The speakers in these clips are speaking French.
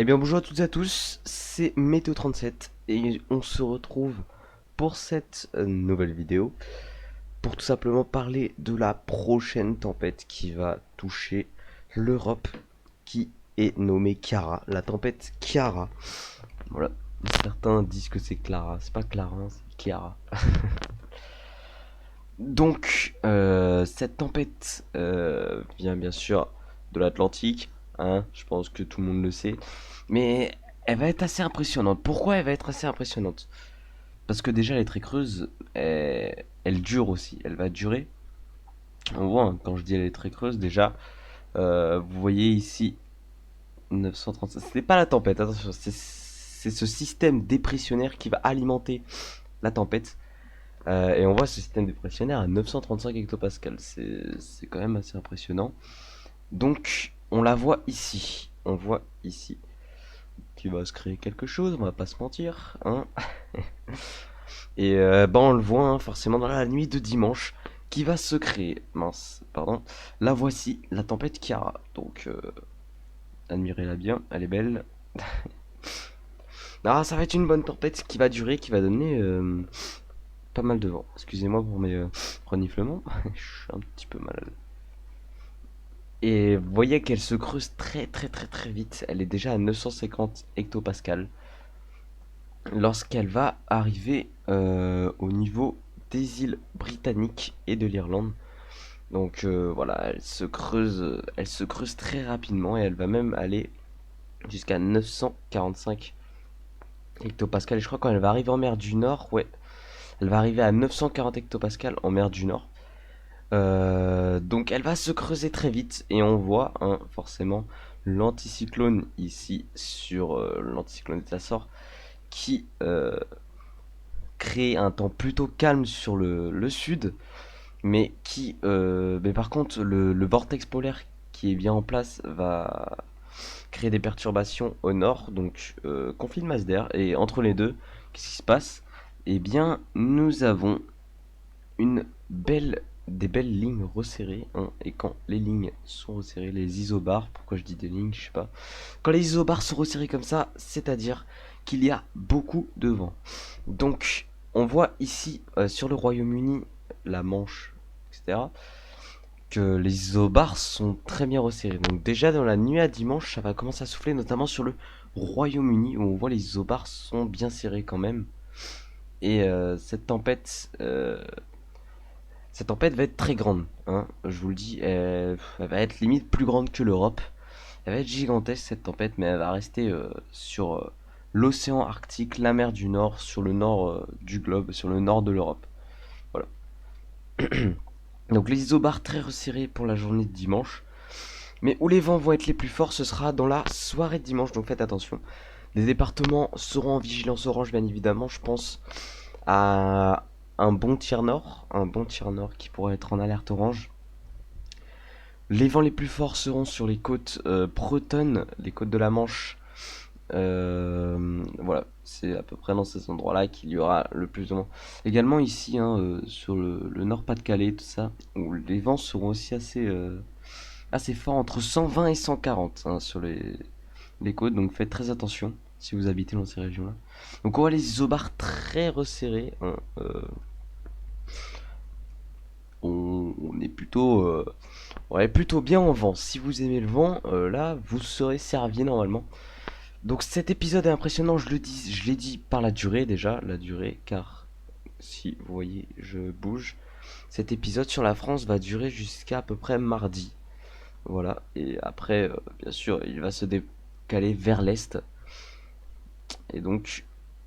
Eh bien bonjour à toutes et à tous, c'est Météo37 et on se retrouve pour cette nouvelle vidéo pour tout simplement parler de la prochaine tempête qui va toucher l'Europe, qui est nommée Chiara, la tempête Chiara. Voilà, certains disent que c'est Clara, c'est pas Clara, hein, c'est Chiara. Donc cette tempête vient bien sûr de l'Atlantique, hein, je pense que tout le monde le sait. Mais elle va être assez impressionnante. Pourquoi elle va être assez impressionnante? Parce que déjà elle est très creuse, elle dure aussi, elle va durer. On voit, hein, quand je dis elle est très creuse, déjà, vous voyez ici 937. Ce n'est pas la tempête, attention, c'est ce système dépressionnaire qui va alimenter la tempête. Et on voit ce système dépressionnaire à 935 hectopascales. C'est quand même assez impressionnant. Donc, on la voit ici. On voit ici qu'il va se créer quelque chose, on va pas se mentir, hein. Et on le voit, hein, forcément dans la nuit de dimanche qui va se créer. Mince, pardon. La voici, la tempête Chiara. Donc, admirez-la bien, elle est belle. Ah, ça va être une bonne tempête qui va durer, qui va donner pas mal de vent. Excusez-moi pour mes reniflements, je suis un petit peu malade. Et vous voyez qu'elle se creuse très très très très vite. Elle est déjà à 950 hectopascales lorsqu'elle va arriver au niveau des îles britanniques et de l'Irlande. Donc voilà, elle se creuse très rapidement et elle va même aller jusqu'à 945 hectopascales. Et je crois quand elle va arriver en mer du Nord, ouais, elle va arriver à 940 hectopascales en mer du Nord. Donc elle va se creuser très vite et on voit, hein, forcément l'anticyclone ici sur l'anticyclone des Açores qui crée un temps plutôt calme sur le sud, mais par contre le vortex polaire qui est bien en place va créer des perturbations au nord, donc conflit de masse d'air. Et entre les deux, qu'est-ce qui se passe? Eh bien, nous avons une des belles lignes resserrées, hein. Et quand les lignes sont resserrées, les isobars, pourquoi je dis des lignes, je sais pas. Quand les isobars sont resserrés comme ça, c'est-à-dire qu'il y a beaucoup de vent. Donc, on voit ici sur le Royaume-Uni, la Manche, etc., que les isobars sont très bien resserrés. Donc déjà dans la nuit à dimanche, ça va commencer à souffler, notamment sur le Royaume-Uni, où on voit les isobars sont bien serrés quand même. Et cette tempête va être très grande, hein, je vous le dis, elle va être limite plus grande que l'Europe. Elle va être gigantesque cette tempête, mais elle va rester sur l'océan Arctique, la mer du Nord, sur le nord du globe, sur le nord de l'Europe. Voilà. Donc les isobars très resserrés pour la journée de dimanche. Mais où les vents vont être les plus forts, ce sera dans la soirée de dimanche, donc faites attention. Les départements seront en vigilance orange, bien évidemment. Je pense à un bon tiers nord qui pourrait être en alerte orange. Les vents les plus forts seront sur les côtes bretonnes, les côtes de la Manche. Voilà, c'est à peu près dans ces endroits-là qu'il y aura le plus de vent. Également ici, hein, sur le Nord-Pas-de-Calais, tout ça, où les vents seront aussi assez forts, entre 120 et 140, hein, sur les côtes, donc faites très attention si vous habitez dans ces régions-là. Donc on voit les isobars très resserrés, hein, on est on est plutôt bien en vent. Si vous aimez le vent, là, vous serez servi normalement. Donc cet épisode est impressionnant, je l'ai dit par la durée déjà, la durée, car si vous voyez, je bouge. Cet épisode sur la France va durer jusqu'à à peu près mardi. Voilà, et après, bien sûr, il va se décaler vers l'est, et donc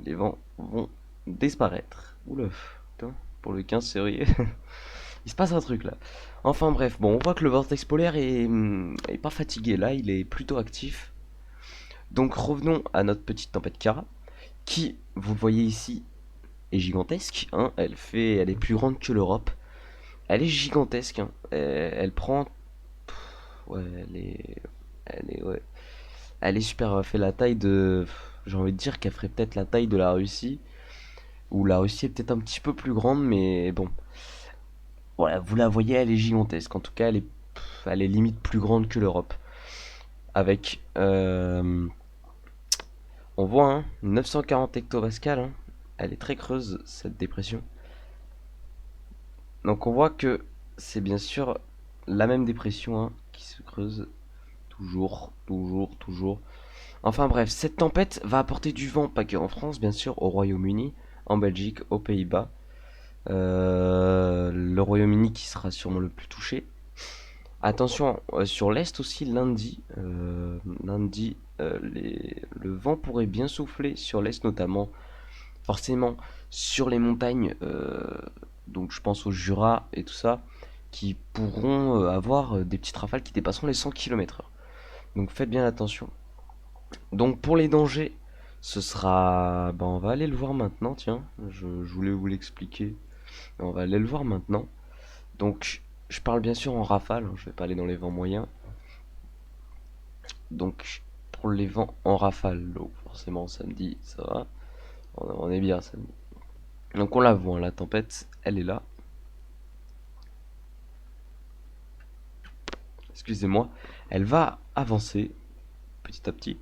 les vents vont disparaître. Oula, putain, pour le 15 février, il se passe un truc là. Enfin bref, bon, on voit que le vortex polaire est pas fatigué là, il est plutôt actif. Donc revenons à notre petite tempête Kara, qui, vous le voyez ici, est gigantesque, hein. Elle est plus grande que l'Europe. Elle est gigantesque, hein. Elle prend, ouais, ouais, elle est super. Elle fait la taille de, j'ai envie de dire qu'elle ferait peut-être la taille de la Russie, ou la Russie est peut-être un petit peu plus grande, mais bon, voilà, vous la voyez, elle est gigantesque. En tout cas, elle est limite plus grande que l'Europe, avec On voit 940 hectopascales, elle est très creuse cette dépression. Donc on voit que c'est bien sûr la même dépression qui se creuse toujours, toujours, toujours. Enfin bref, cette tempête va apporter du vent, pas que en France bien sûr, au Royaume-Uni, en Belgique, aux Pays-Bas. Le Royaume-Uni qui sera sûrement le plus touché. Attention, sur l'Est aussi, lundi, le vent pourrait bien souffler sur l'Est notamment, forcément sur les montagnes, donc je pense au Jura et tout ça, qui pourront avoir des petites rafales qui dépasseront les 100 km/h. Donc faites bien attention. Donc pour les dangers, ce sera... Ben, on va aller le voir maintenant, tiens, je voulais vous l'expliquer, on va aller le voir maintenant. Donc je parle bien sûr en rafale, je vais pas aller dans les vents moyens. Donc pour les vents en rafale, donc forcément samedi, ça va, on est bien samedi. Donc on la voit, la tempête, elle est là. Excusez-moi, elle va avancer petit à petit.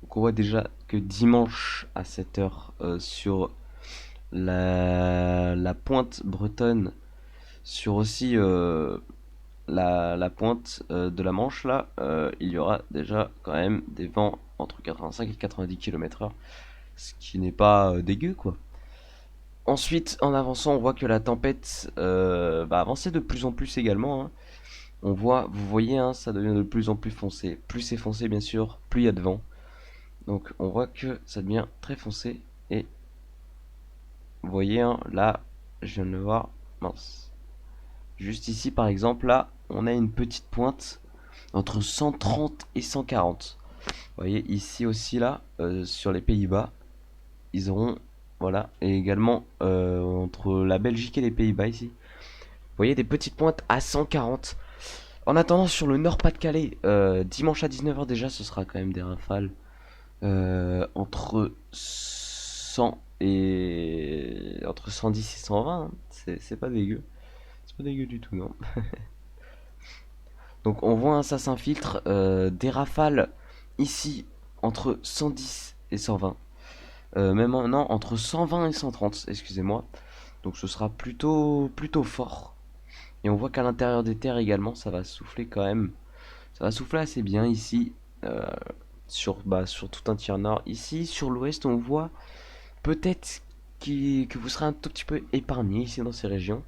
Donc on voit déjà que dimanche à 7h sur la pointe bretonne, sur aussi la pointe de la Manche là, il y aura déjà quand même des vents entre 85 et 90 km/h, ce qui n'est pas dégueu quoi. Ensuite, en avançant, on voit que la tempête va avancer de plus en plus également. On voit, vous voyez, ça devient de plus en plus foncé. Plus c'est foncé, bien sûr, plus il y a de vent. Donc on voit que ça devient très foncé. Et vous voyez, là, je viens de le voir. Mince. Juste ici, par exemple, là, on a une petite pointe entre 130 et 140. Vous voyez, ici aussi, là, sur les Pays-Bas, ils auront, voilà, et également entre la Belgique et les Pays-Bas ici. Vous voyez des petites pointes à 140. En attendant, sur le Nord-Pas-de-Calais, dimanche à 19h déjà, ce sera quand même des rafales entre 100 et entre 110 et 120. C'est pas dégueu. C'est pas dégueu du tout, non. Donc on voit ça s'infiltre. Des rafales ici entre 110 et 120. Même non, entre 120 et 130, excusez-moi. Donc ce sera plutôt fort. Et on voit qu'à l'intérieur des terres également, ça va souffler quand même. Ça va souffler assez bien ici, sur tout un tiers nord. Ici, sur l'ouest, on voit peut-être que vous serez un tout petit peu épargné ici dans ces régions.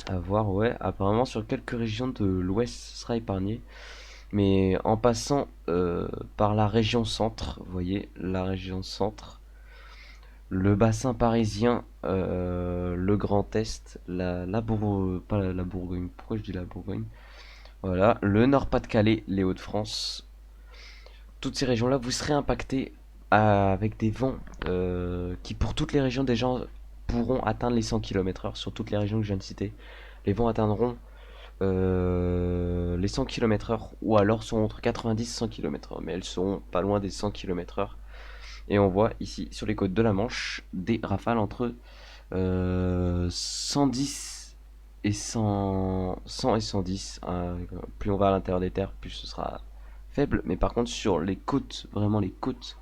À voir, ouais. Apparemment, sur quelques régions de l'ouest, ce sera épargné. Mais en passant par la région centre, vous voyez, la région centre, le bassin parisien, le Grand Est, pas la Bourgogne. Pourquoi je dis la Bourgogne? Voilà, le Nord-Pas-de-Calais, les Hauts-de-France, toutes ces régions-là, vous serez impactés avec des vents qui, pour toutes les régions, déjà pourront atteindre les 100 km/h. Sur toutes les régions que je viens de citer, les vents atteindront les 100 km/h ou alors sont entre 90 et 100 km/h, mais elles seront pas loin des 100 km/h. Et on voit ici, sur les côtes de la Manche, des rafales entre 110 et 100 et 110. Plus on va à l'intérieur des terres, plus ce sera faible. Mais par contre, sur les côtes, vraiment les côtes,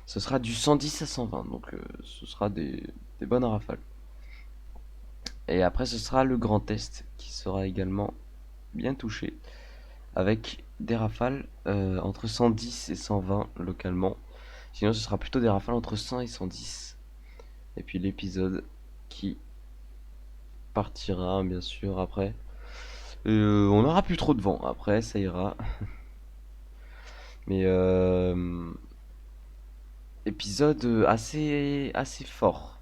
ce sera du 110 à 120. Donc ce sera des bonnes rafales. Et après, ce sera le Grand Est qui sera également bien touché, avec des rafales entre 110 et 120 localement. Sinon, ce sera plutôt des rafales entre 100 et 110. Et puis l'épisode qui partira, bien sûr, après. On n'aura plus trop de vent. Après, ça ira. Mais épisode assez fort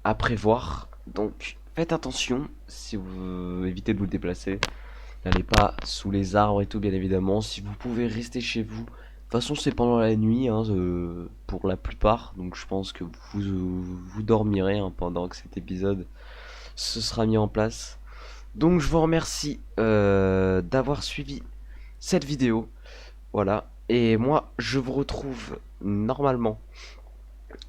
à prévoir. Donc, faites attention si vous évitez de vous déplacer. N'allez pas sous les arbres et tout, bien évidemment. Si vous pouvez rester chez vous. De toute façon, c'est pendant la nuit, pour la plupart. Donc, je pense que vous dormirez pendant que cet épisode se sera mis en place. Donc, je vous remercie d'avoir suivi cette vidéo. Voilà. Et moi, je vous retrouve normalement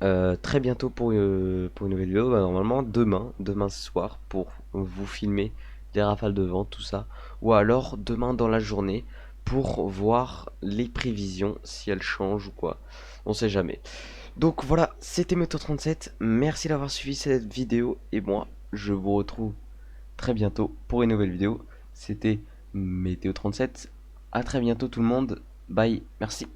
très bientôt pour une nouvelle vidéo. Bah, normalement, demain soir, pour vous filmer des rafales de vent, tout ça. Ou alors demain dans la journée pour voir les prévisions, si elles changent ou quoi. On sait jamais. Donc voilà, c'était Météo 37. Merci d'avoir suivi cette vidéo. Et moi, je vous retrouve très bientôt pour une nouvelle vidéo. C'était Météo 37. À très bientôt tout le monde. Bye. Merci.